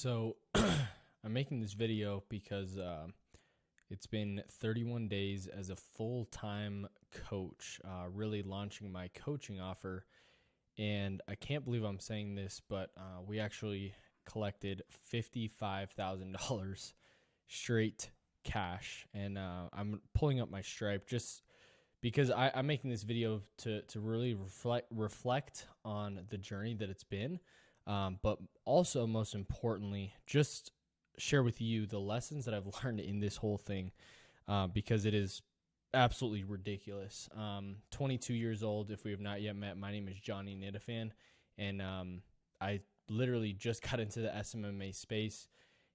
So I'm making this video because it's been 31 days as a full-time coach, really launching my coaching offer. And I can't believe I'm saying this, but we actually collected $55,000 straight cash. And I'm pulling up my Stripe just because I'm making this video to really reflect on the journey that it's been. But also, most importantly, just share with you the lessons that I've learned in this whole thing, because it is absolutely ridiculous. 22 years old. If we have not yet met, my name is Johnny Nitafan, and I literally just got into the SMMA space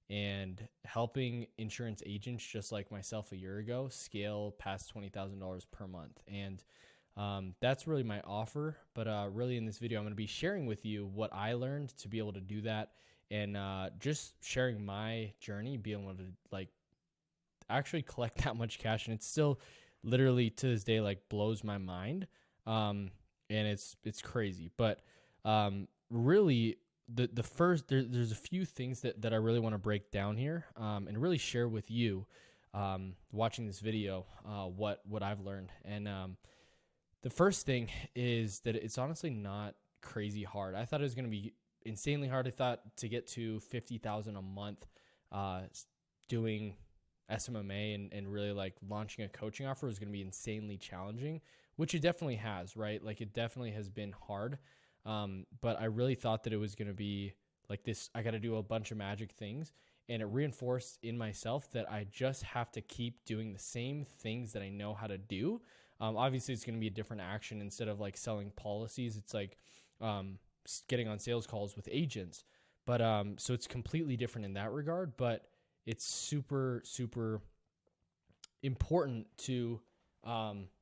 and helping insurance agents just like myself a year ago scale past $20,000 per month. And that's really my offer. But really in this video, I'm going to be sharing with you what I learned to be able to do that, and just sharing my journey, being able to like actually collect that much cash. And it's still literally to this day, like, blows my mind. And it's crazy. But really the first, there's a few things that I really want to break down here, and really share with you, watching this video, what I've learned. And the first thing is that it's honestly not crazy hard. I thought it was going to be insanely hard. I thought to get to 50,000 a month, doing SMMA and really like launching a coaching offer was going to be insanely challenging, which it definitely has, right? Like, it definitely has been hard. But I really thought that it was going to be like this. I got to do a bunch of magic things, and it reinforced in myself that I just have to keep doing the same things that I know how to do. Obviously it's going to be a different action. Instead of like selling policies, it's like, getting on sales calls with agents. But, so it's completely different in that regard, but it's super, super important to,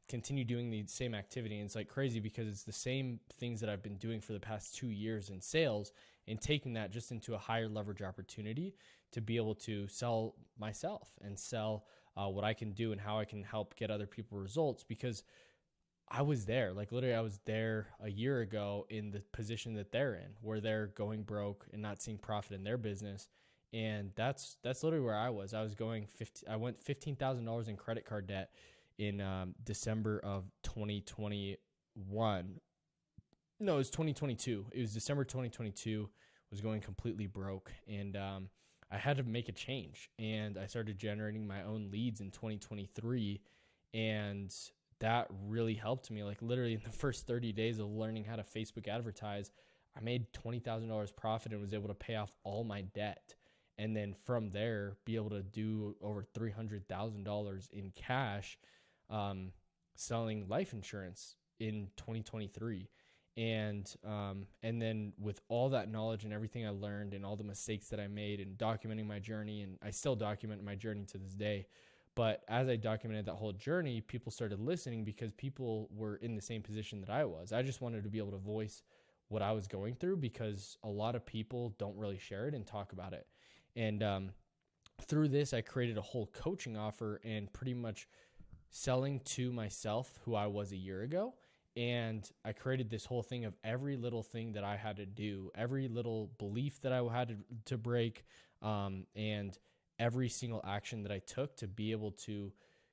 continue doing the same activity. And it's like crazy because it's the same things that I've been doing for the past 2 years in sales, and taking that just into a higher leverage opportunity to be able to sell myself and sell what I can do and how I can help get other people results. Because I was there, like literally I was there a year ago in the position that they're in, where they're going broke and not seeing profit in their business. And that's literally where I was. I went $15,000 in credit card debt in December of 2021. No, it was 2022. It was December 2022. Was going completely broke, and I had to make a change. And I started generating my own leads in 2023, and that really helped me. Like, literally in the first 30 days of learning how to Facebook advertise, I made $20,000 profit and was able to pay off all my debt. And then from there, be able to do over $300,000 in cash, selling life insurance in 2023. And then with all that knowledge and everything I learned and all the mistakes that I made, and documenting my journey, and I still document my journey to this day. But as I documented that whole journey, people started listening because people were in the same position that I was. I just wanted to be able to voice what I was going through, because a lot of people don't really share it and talk about it. And through this, I created a whole coaching offer, and pretty much selling to myself who I was a year ago. And I created this whole thing of every little thing that I had to do, every little belief that I had to break, and every single action that I took to be able to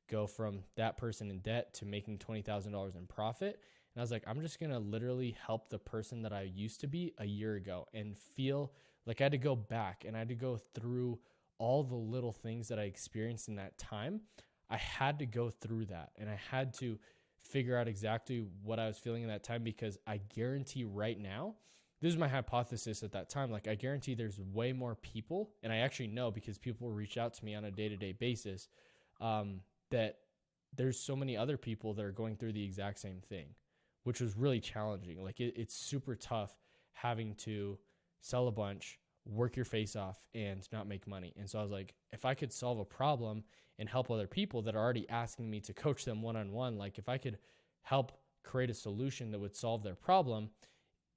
go from that person in debt to making $20,000 in profit. And I was like, I'm just going to literally help the person that I used to be a year ago, and feel like I had to go back and I had to go through all the little things that I experienced in that time. I had to go through that, and I had to figure out exactly what I was feeling in that time, because I guarantee right now, this is my hypothesis at that time, like I guarantee there's way more people, and I actually know because people reach out to me on a day-to-day basis, that there's so many other people that are going through the exact same thing, which was really challenging. Like it's super tough having to sell a bunch, work your face off, and not make money. And so I was like, if I could solve a problem and help other people that are already asking me to coach them one-on-one, like if I could help create a solution that would solve their problem,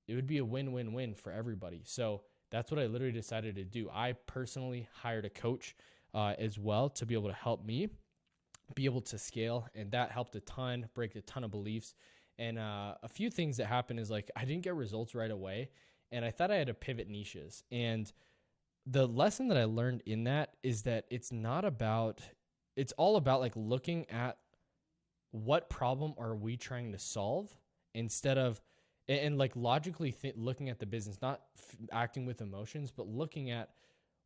it would be a win-win-win for everybody. So that's what I literally decided to do. I personally hired a coach as well to be able to help me be able to scale, and that helped a ton, break a ton of beliefs. And a few things that happened is, like, I didn't get results right away, and I thought I had to pivot niches. And the lesson that I learned in that is that it's all about like looking at what problem are we trying to solve instead of, and like logically looking at the business, not acting with emotions, but looking at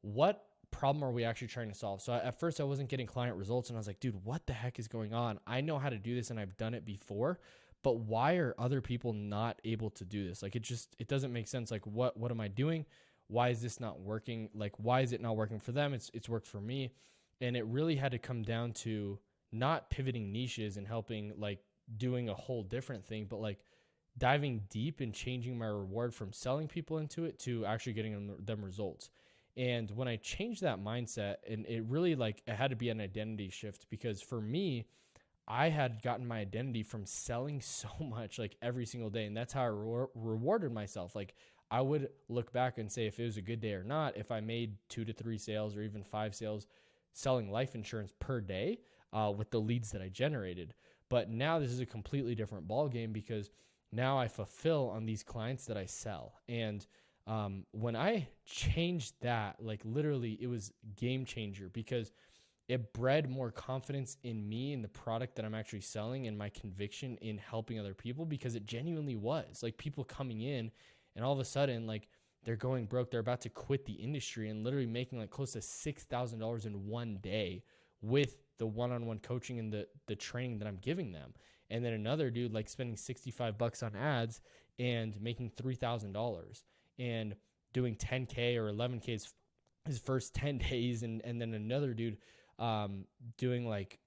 what problem are we actually trying to solve. So at first I wasn't getting client results and I was like, dude, what the heck is going on? I know how to do this and I've done it before, but why are other people not able to do this? Like it doesn't make sense. Like what am I doing? Why is this not working? Like, why is it not working for them? It's worked for me. And it really had to come down to not pivoting niches and helping like doing a whole different thing, but like diving deep and changing my reward from selling people into it to actually getting them results. And when I changed that mindset, and it really like, it had to be an identity shift, because for me, I had gotten my identity from selling so much like every single day. And that's how I rewarded myself. Like I would look back and say if it was a good day or not, if I made 2 to 3 sales or even 5 sales selling life insurance per day with the leads that I generated. But now this is a completely different ball game, because now I fulfill on these clients that I sell. And when I changed that, like literally it was game changer, because it bred more confidence in me and the product that I'm actually selling and my conviction in helping other people, because it genuinely was like people coming in and all of a sudden like they're going broke. They're about to quit the industry and literally making like close to $6,000 in one day with the one-on-one coaching and the training that I'm giving them. And then another dude like spending $65 on ads and making $3,000 and doing 10K or 11K his first 10 days. And then another dude doing like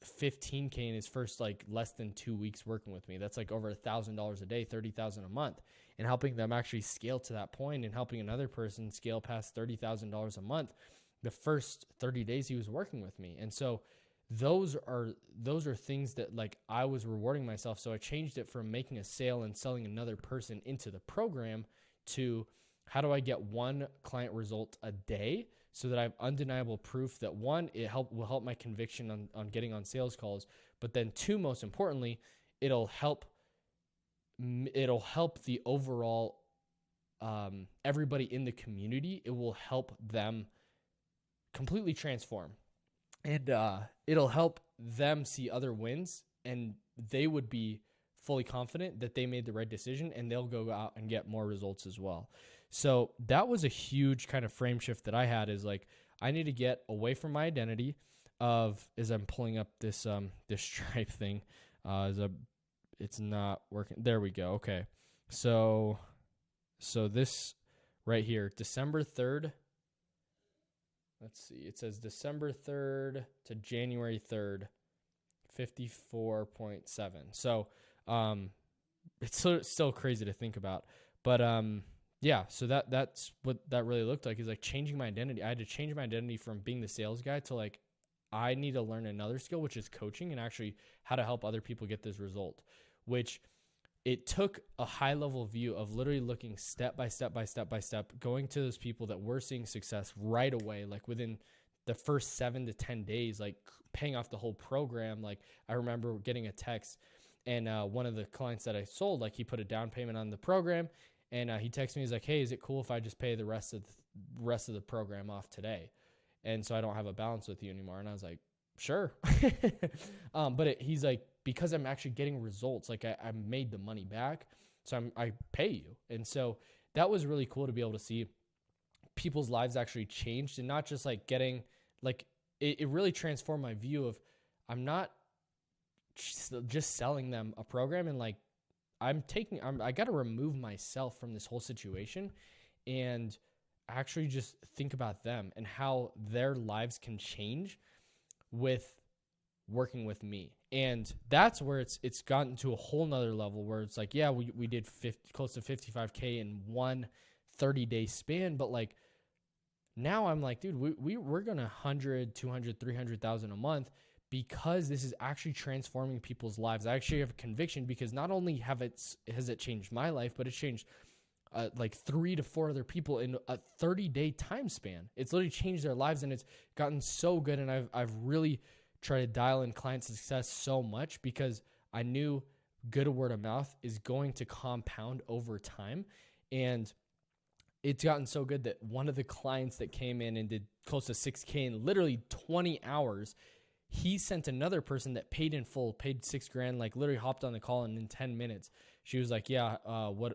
15K in his first like less than 2 weeks working with me. That's like over $1,000 a day, 30,000 a month, and helping them actually scale to that point, and helping another person scale past $30,000 a month the first 30 days he was working with me. And so those are things that like I was rewarding myself. So I changed it from making a sale and selling another person into the program to how do I get one client result a day so that I have undeniable proof that one, will help my conviction on getting on sales calls, but then two, most importantly, it'll help the overall everybody in the community. It will help them completely transform, and it'll help them see other wins, and they would be fully confident that they made the right decision, and they'll go out and get more results as well. So that was a huge kind of frame shift that I had, is like, I need to get away from my identity of, as I'm pulling up this Stripe thing, it's not working. There we go. Okay. So this right here, December 3rd, let's see, it says December 3rd to January 3rd, 54.7. So, it's still crazy to think about, but, yeah, so that's what that really looked like, is like changing my identity. I had to change my identity from being the sales guy to like, I need to learn another skill, which is coaching, and actually how to help other people get this result, which it took a high level view of literally looking step by step, going to those people that were seeing success right away, like within the first 7 to 10 days, like paying off the whole program. Like I remember getting a text, and one of the clients that I sold, like he put a down payment on the program, and he texted me, he's like, hey, is it cool if I just pay the rest of the program off today? And so I don't have a balance with you anymore. And I was like, sure. But he's like, because I'm actually getting results, like I made the money back, so I pay you. And so that was really cool to be able to see people's lives actually changed, and not just like getting, like it really transformed my view of, I'm not just selling them a program, and like I got to remove myself from this whole situation and actually just think about them and how their lives can change with working with me. And that's where it's gotten to a whole nother level, where it's like, yeah, we did close to 55K in one 30-day span, but like now I'm like, dude, we're gonna 100, 200, 300,000 a month, because this is actually transforming people's lives. I actually have a conviction, because not only has it changed my life, but it's changed like 3 to 4 other people in a 30-day time span. It's literally changed their lives, and it's gotten so good. And I've really tried to dial in client success so much, because I knew good word of mouth is going to compound over time. And it's gotten so good that one of the clients that came in and did close to 6K in literally 20 hours, he sent another person that paid in full, paid $6,000, like literally hopped on the call, and in 10 minutes, she was like, yeah,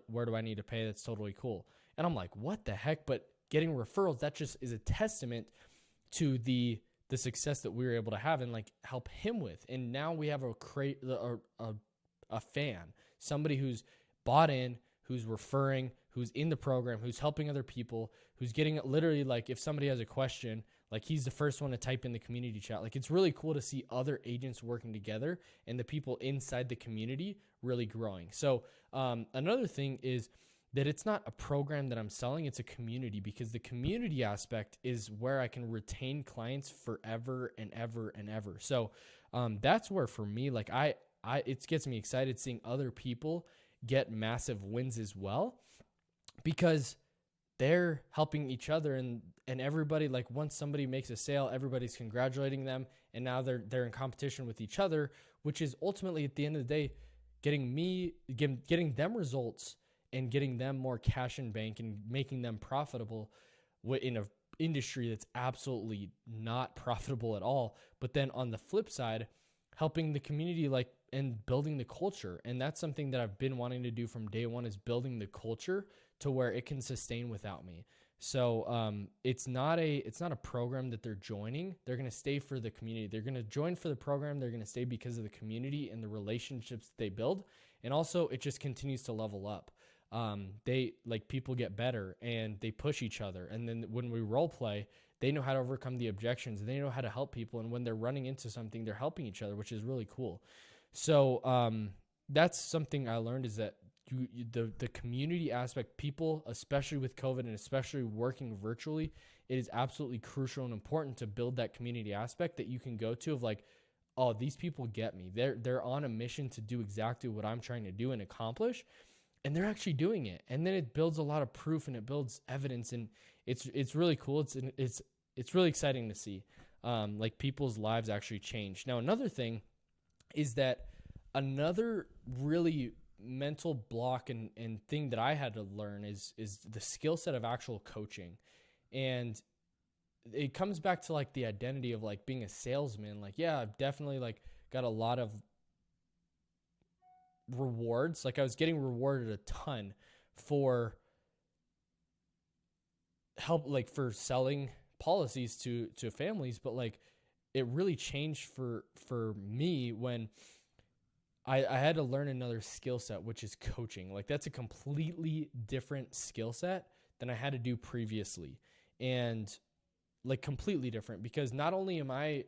where do I need to pay? That's totally cool. And I'm like, what the heck? But getting referrals, that just is a testament to the success that we were able to have and like help him with. And now we have a fan, somebody who's bought in, who's referring, who's in the program, who's helping other people, who's getting literally, like, if somebody has a question, like, he's the first one to type in the community chat. Like, it's really cool to see other agents working together and the people inside the community really growing. So another thing is that it's not a program that I'm selling, it's a community, because the community aspect is where I can retain clients forever and ever and ever. So that's where, for me, like, it gets me excited seeing other people get massive wins as well, because they're helping each other, and everybody, like, once somebody makes a sale, everybody's congratulating them, and now they're in competition with each other, which is ultimately, at the end of the day, getting them results and getting them more cash in bank and making them profitable in an industry that's absolutely not profitable at all. But then on the flip side, helping the community, like, and building the culture. And that's something that I've been wanting to do from day one, is building the culture to where it can sustain without me. So it's not a program that they're joining. They're going to stay for the community. They're going to join for the program. They're going to stay because of the community and the relationships they build. And also, it just continues to level up. People get better and they push each other. And then when we role play, they know how to overcome the objections. They know how to help people. And when they're running into something, they're helping each other, which is really cool. So that's something I learned, is that the community aspect, people, especially with COVID and especially working virtually, it is absolutely crucial and important to build that community aspect that you can go to, of like, oh, these people get me. They're on a mission to do exactly what I'm trying to do and accomplish, and they're actually doing it. And then it builds a lot of proof and it builds evidence, and it's really cool. It's really exciting to see like people's lives actually change. Now, another thing is that another really mental block and thing that I had to learn is the skill set of actual coaching. And it comes back to like the identity of like being a salesman. Like, yeah, I've definitely like got a lot of rewards. Like, I was getting rewarded a ton for help, like for selling policies to families, but like it really changed for me when I had to learn another skill set, which is coaching. Like, that's a completely different skill set than I had to do previously. And like completely different, because not only am I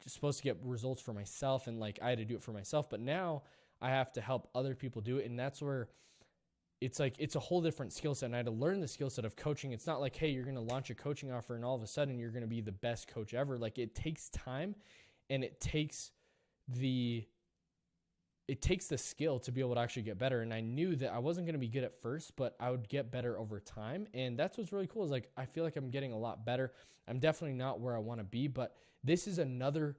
supposed to get results for myself and like I had to do it for myself, but now I have to help other people do it. And that's where it's like, it's a whole different skill set. And I had to learn the skill set of coaching. It's not like, hey, you're going to launch a coaching offer and all of a sudden you're going to be the best coach ever. Like, it takes time, and it takes the skill to be able to actually get better. And I knew that I wasn't going to be good at first, but I would get better over time. And that's what's really cool, is like, I feel like I'm getting a lot better. I'm definitely not where I want to be, but this is another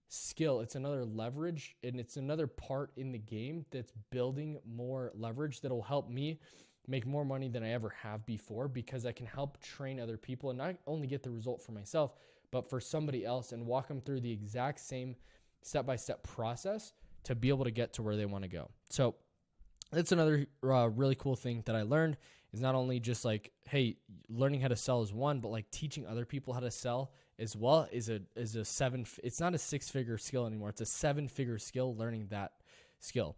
skill. It's another leverage, and it's another part in the game that's building more leverage that'll help me make more money than I ever have before, because I can help train other people and not only get the result for myself, but for somebody else, and walk them through the exact same step-by-step process to be able to get to where they want to go. So that's another really cool thing that I learned, is not only just like, hey, learning how to sell is one, but like teaching other people how to sell as well is it's not a 6-figure skill anymore. It's a 7-figure skill, learning that skill.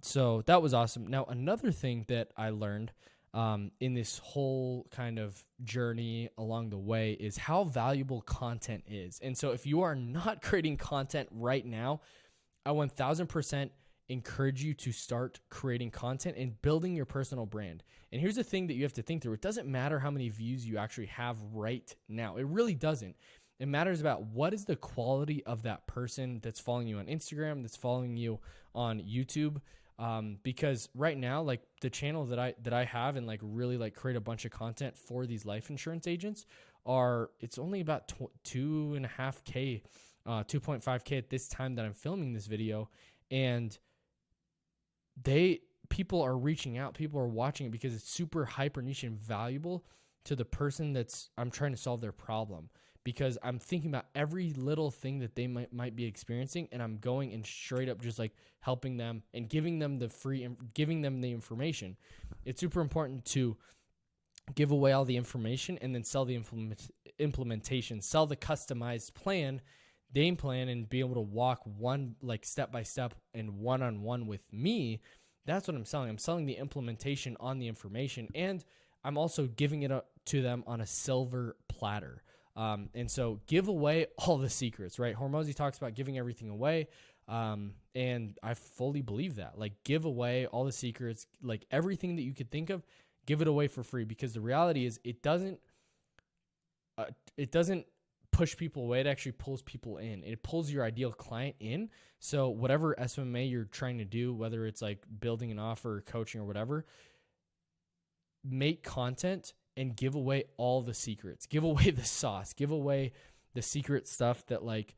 So that was awesome. Now, another thing that I learned in this whole kind of journey along the way is how valuable content is. And so if you are not creating content right now, I 1000% encourage you to start creating content and building your personal brand. And here's the thing that you have to think through. It doesn't matter how many views you actually have right now. It really doesn't. It matters about what is the quality of that person that's following you on Instagram, that's following you on YouTube. Because right now, like the channel that I have and like really like create a bunch of content for these life insurance agents it's only about 2.5K, 2.5K at this time that I'm filming this video. And people are reaching out, people are watching it because it's super hyper niche and valuable to the person I'm trying to solve their problem, because I'm thinking about every little thing that they might be experiencing, and I'm going and straight up just like helping them and giving them the information. It's super important to give away all the information and then sell the implementation, sell the customized game plan, and be able to walk one like step by step and one-on-one with me. That's what I'm selling. I'm selling the implementation on the information, and I'm also giving it to them on a silver platter. And so give away all the secrets, right? Hormozi talks about giving everything away. And I fully believe that. Like, give away all the secrets, like everything that you could think of, give it away for free, because the reality is it doesn't push people away. It actually pulls people in. It pulls your ideal client in. So whatever SMMA you're trying to do, whether it's like building an offer or coaching or whatever, make content and give away all the secrets, give away the sauce, give away the secret stuff that like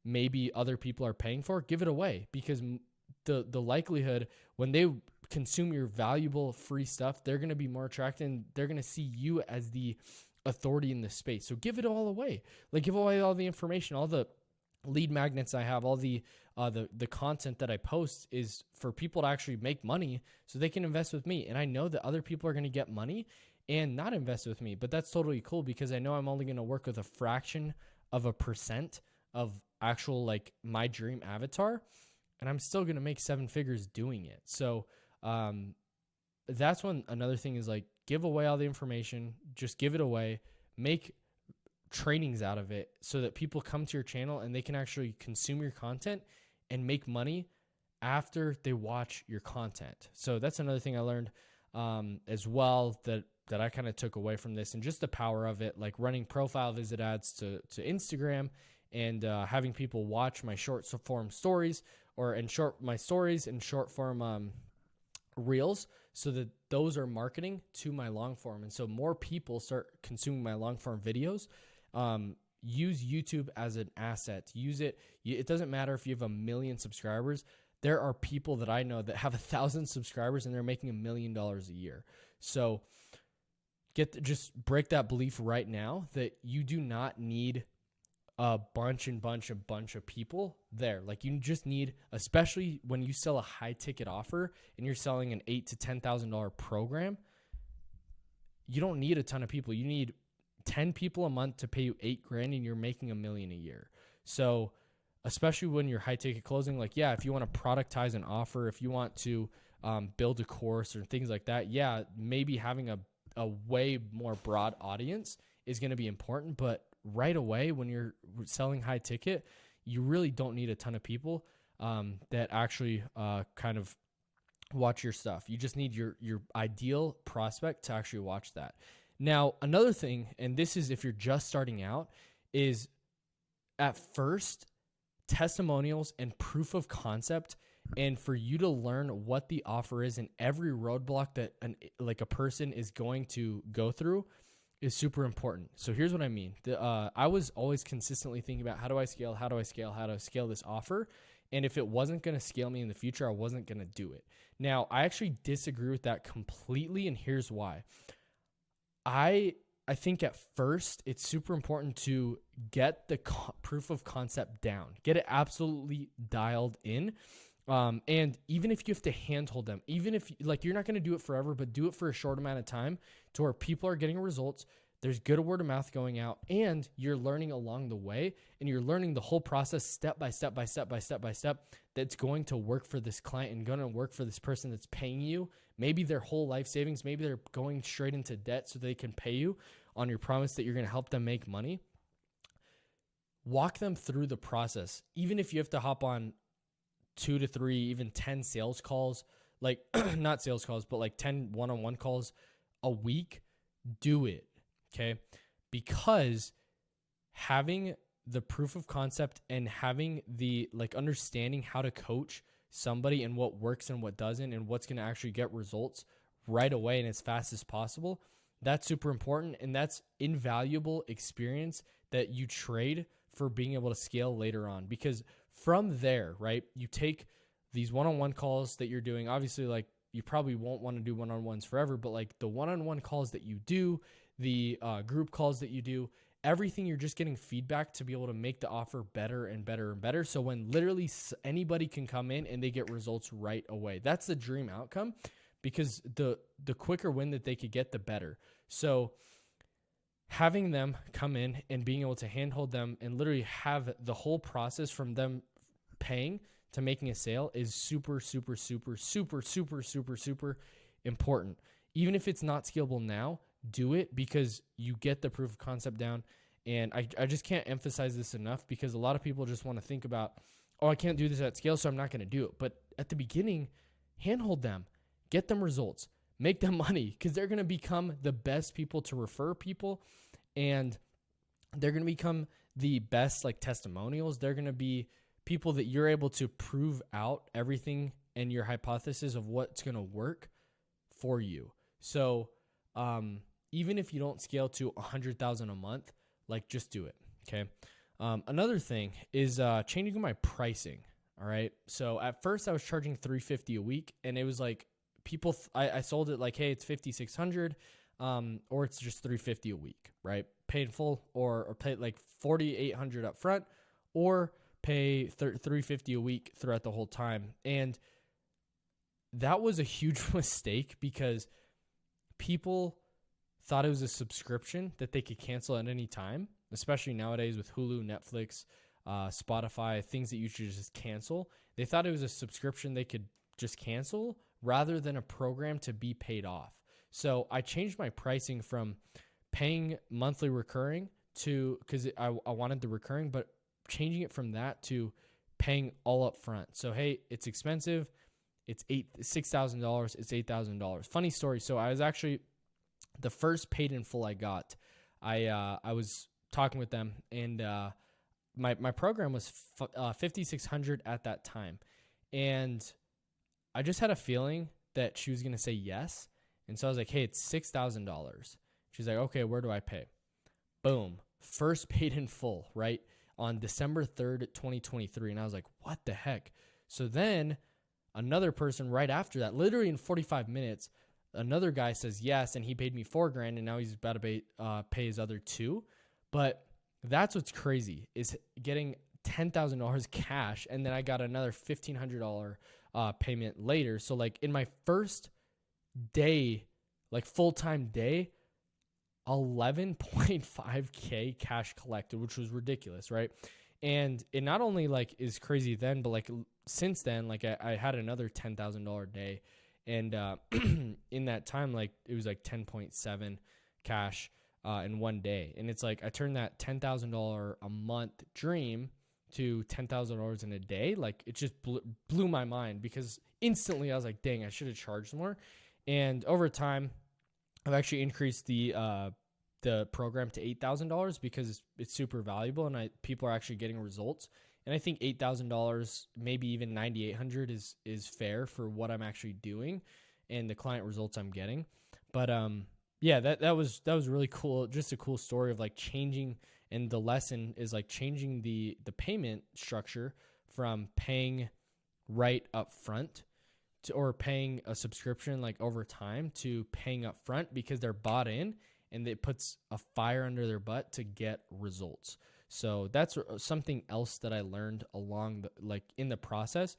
maybe other people are paying for. Give it away, because the likelihood when they consume your valuable free stuff, they're going to be more attracted and they're going to see you as the authority in this space. So give it all away. Like, give away all the information, all the lead magnets I have, all the content that I post is for people to actually make money so they can invest with me. And I know that other people are going to get money and not invest with me, but that's totally cool, because I know I'm only going to work with a fraction of a percent of actual like my dream avatar, and I'm still going to make 7 figures doing it. So that's one. Another thing is like, give away all the information, just give it away, make trainings out of it so that people come to your channel and they can actually consume your content and make money after they watch your content. So that's another thing I learned as well that I kind of took away from this, and just the power of it, like running profile visit ads to Instagram, and having people watch my short form stories my stories and short form reels, so that those are marketing to my long form. And so more people start consuming my long form videos. Use YouTube as an asset. Use it. It doesn't matter if you have 1 million subscribers. There are people that I know that have 1,000 subscribers and they're making $1 million a year. So just break that belief right now that you do not need a bunch of people there. Like, you just need, especially when you sell a high ticket offer and you're selling an $8,000 to $10,000 program, you don't need a ton of people. You need 10 people a month to pay you $8,000 and you're making $1 million a year. So especially when you're high ticket closing, like, yeah, if you want to productize an offer, if you want to build a course or things like that, yeah, maybe having a way more broad audience is going to be important. But right away, when you're selling high ticket, you really don't need a ton of people that actually kind of watch your stuff. You just need your ideal prospect to actually watch that. Now, another thing, and this is if you're just starting out, is at first testimonials and proof of concept, and for you to learn what the offer is and every roadblock that a person is going to go through is super important. So here's what I mean. I was always consistently thinking about how do I scale this offer? And if it wasn't going to scale me in the future, I wasn't going to do it. Now, I actually disagree with that completely, and here's why. I think at first it's super important to get the proof of concept down, get it absolutely dialed in. And even if you have to handhold them, even if like you're not going to do it forever, but do it for a short amount of time to where people are getting results, there's good word of mouth going out, and you're learning along the way, and you're learning the whole process step by step that's going to work for this client and going to work for this person that's paying you. Maybe their whole life savings, maybe they're going straight into debt so they can pay you on your promise that you're going to help them make money. Walk them through the process. Even if you have to hop on 2 to 3, even 10 sales calls, like not sales calls, but like 10 one-on-one calls a week, do it. Okay. Because having the proof of concept and having the understanding how to coach somebody and what works and what doesn't and what's going to actually get results right away and as fast as possible, that's super important. And that's invaluable experience that you trade for being able to scale later on. Because from there, right, you take these one-on-one calls that you're doing, obviously like you probably won't want to do one-on-ones forever, but like the one-on-one calls that you do, the group calls that you do, everything, you're just getting feedback to be able to make the offer better and better and better. So when literally anybody can come in and they get results right away, that's the dream outcome, because the quicker win that they could get, the better. So having them come in and being able to handhold them and literally have the whole process from them paying to making a sale is super, super, super, super, super, super, super important. Even if it's not scalable now, do it, because you get the proof of concept down. And I just can't emphasize this enough, because a lot of people just want to think about, oh, I can't do this at scale, so I'm not going to do it. But at the beginning, handhold them, get them results, make them money, because they're going to become the best people to refer people, and they're going to become the best like testimonials. They're going to be people that you're able to prove out everything and your hypothesis of what's going to work for you. So even if you don't scale to 100,000 a month, like just do it. Okay. Another thing is changing my pricing. All right. So at first I was charging $350 a week, and it was like people, I sold it like, hey, it's $5,600, or it's just $350 a week, right? Pay in full, or pay like $4,800 up front, or pay $350 a week throughout the whole time. And that was a huge mistake, because people thought it was a subscription that they could cancel at any time, especially nowadays with Hulu, Netflix, Spotify, things that you should just cancel. They thought it was a subscription they could just cancel rather than a program to be paid off. So I changed my pricing from paying monthly recurring to, because I wanted the recurring, but changing it from that to paying all up front. So, hey, it's expensive. It's $6,000. It's $8,000. Funny story. So I was actually, the first paid in full I got, I was talking with them, and my program was $5,600 at that time. And I just had a feeling that she was going to say yes. And so I was like, hey, it's $6,000. She's like, okay, where do I pay? Boom. First paid in full, right? On December 3rd, 2023. And I was like, what the heck? So then another person right after that, literally in 45 minutes, another guy says yes, and he paid me $4,000, and now he's about to pay his other $2,000. But that's what's crazy, is getting $10,000 cash, and then I got another $1,500 payment later. So like in my first day, like full-time day, 11.5K cash collected, which was ridiculous, right? And it not only like is crazy then, but like since then, like I had another $10,000 day, and in that time, like it was like 10.7 cash in one day. And it's like I turned that $10,000 a month dream to $10,000 in a day. Like it just blew my mind, because instantly I was like, dang, I should have charged more. And over time, I've actually increased the program to $8,000, because it's super valuable, and people are actually getting results. And I think $8,000, maybe even $9,800 is fair for what I'm actually doing and the client results I'm getting. But yeah, that was really cool. Just a cool story of like changing, and the lesson is like changing the payment structure from paying right up front or paying a subscription like over time to paying up front, because they're bought in, and it puts a fire under their butt to get results. So that's something else that I learned along in the process,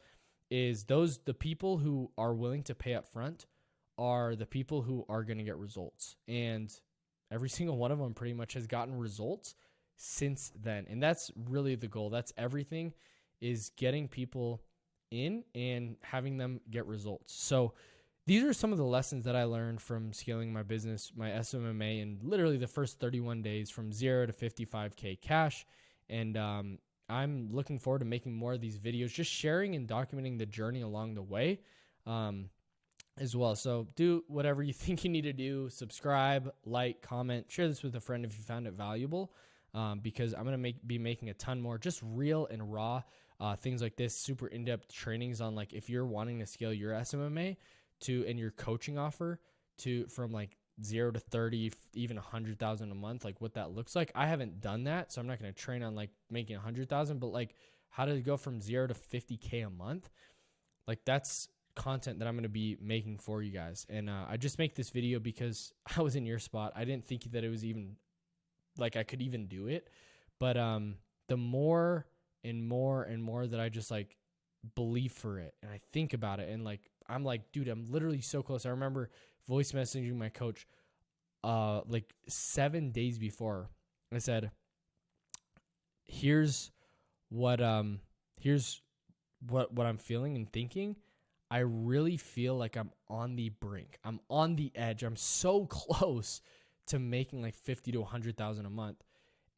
is the people who are willing to pay up front are the people who are going to get results. And every single one of them pretty much has gotten results since then. And that's really the goal. That's everything, is getting people in and having them get results. So these are some of the lessons that I learned from scaling my business, my SMMA, in literally the first 31 days, from 0 to 55K cash. And I'm looking forward to making more of these videos, just sharing and documenting the journey along the way as well. So do whatever you think you need to do. Subscribe, like, comment, share this with a friend if you found it valuable, because I'm going to be making a ton more just real and raw things like this, super in-depth trainings on like if you're wanting to scale your SMMA and your coaching offer from like 0 to 30, even 100,000 a month, like what that looks like. I haven't done that, so I'm not going to train on like making 100,000, but like how to go from 0 to 50K a month. Like that's content that I'm going to be making for you guys. And I just make this video because I was in your spot. I didn't think that it was even like I could even do it. But the more and more and more that I just like believe for it and I think about it, and like I'm like, dude, I'm literally so close. I remember voice messaging my coach like 7 days before. I said, here's what I'm feeling and thinking. I really feel like I'm on the brink. I'm on the edge. I'm so close to making like 50 to 100,000 a month.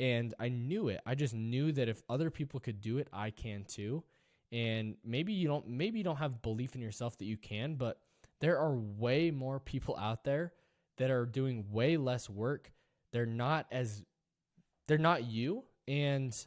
And I knew it. I just knew that if other people could do it, I can too. And maybe you don't have belief in yourself that you can, but there are way more people out there that are doing way less work. They're not you, and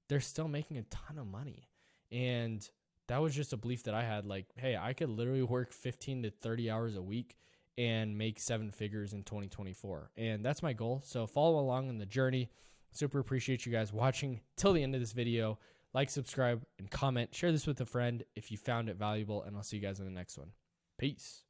they're still making a ton of money. And that was just a belief that I had, like, hey, I could literally work 15 to 30 hours a week and make 7 figures in 2024. And that's my goal. So follow along on the journey. Super appreciate you guys watching till the end of this video. Like, subscribe, and comment. Share this with a friend if you found it valuable, and I'll see you guys in the next one. Peace.